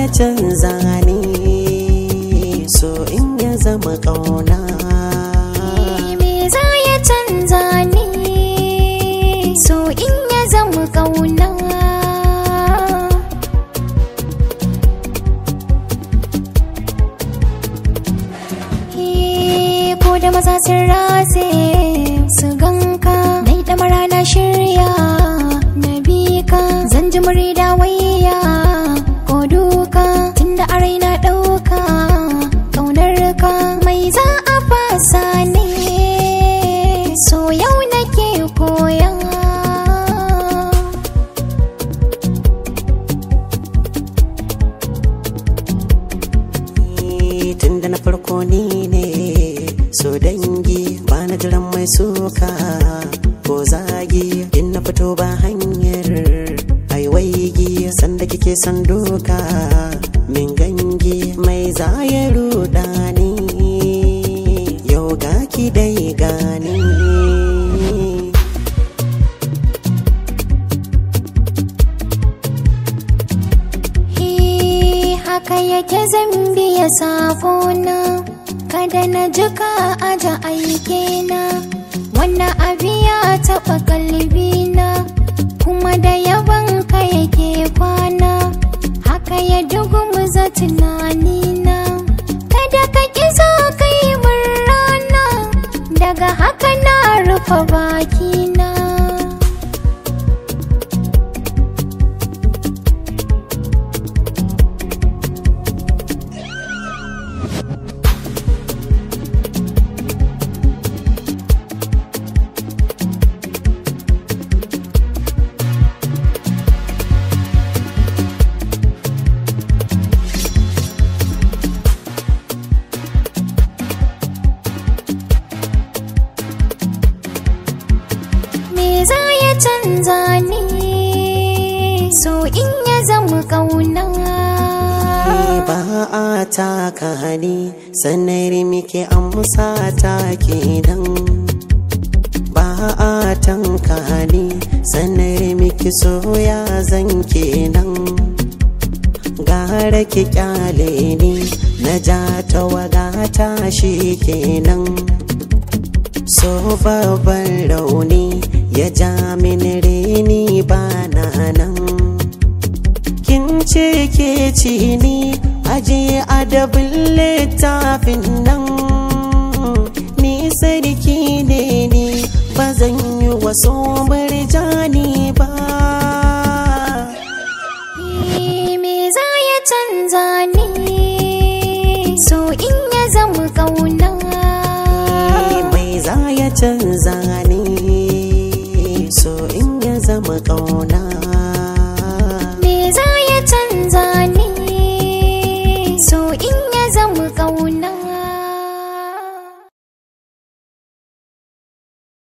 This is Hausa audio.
ya canza ni so in ya zama ƙauna? Me za ya canza ni so in ya zama ƙauna? Ko da maza sun ratse su ganka, nai da mara na shirya na bi ka, zan ji murida wayya ko duka, tunda a raina ɗauka ƙaunar ka. Mai za a fasa ne so yau nake koya. Tunda na farko ni ne so dangi, ba na jiran mai suka ko zagi. In na fito ba hanyar aiwaigi, sanda kike san doka min gangi. Mai za ya ruɗa ni yau ga ki dai gani. Haka yake zan biya safona, kada na jika aja aike na. Wannan abu ya taɓa kalbina, kuma da yaban ka yake kwana. Haka ya dugumuza tunanina, kada ka ƙi zo ka yi min rana. Daga haka na rufe bakina. Za ya canza ni so in ya zama ƙauna? Ba a taka ni sanar muke amsa ta kenan. Ba a tanka ni sanar muke soya zan kenan. Gara ki kyale ni na ja tawaga ta shi kenan. So babban rauni ya ja mini reni ba na nan. Kin ce ke ci ni aje adabin littafin nan. Ni sarki ne ni ba zan yi wasu murjani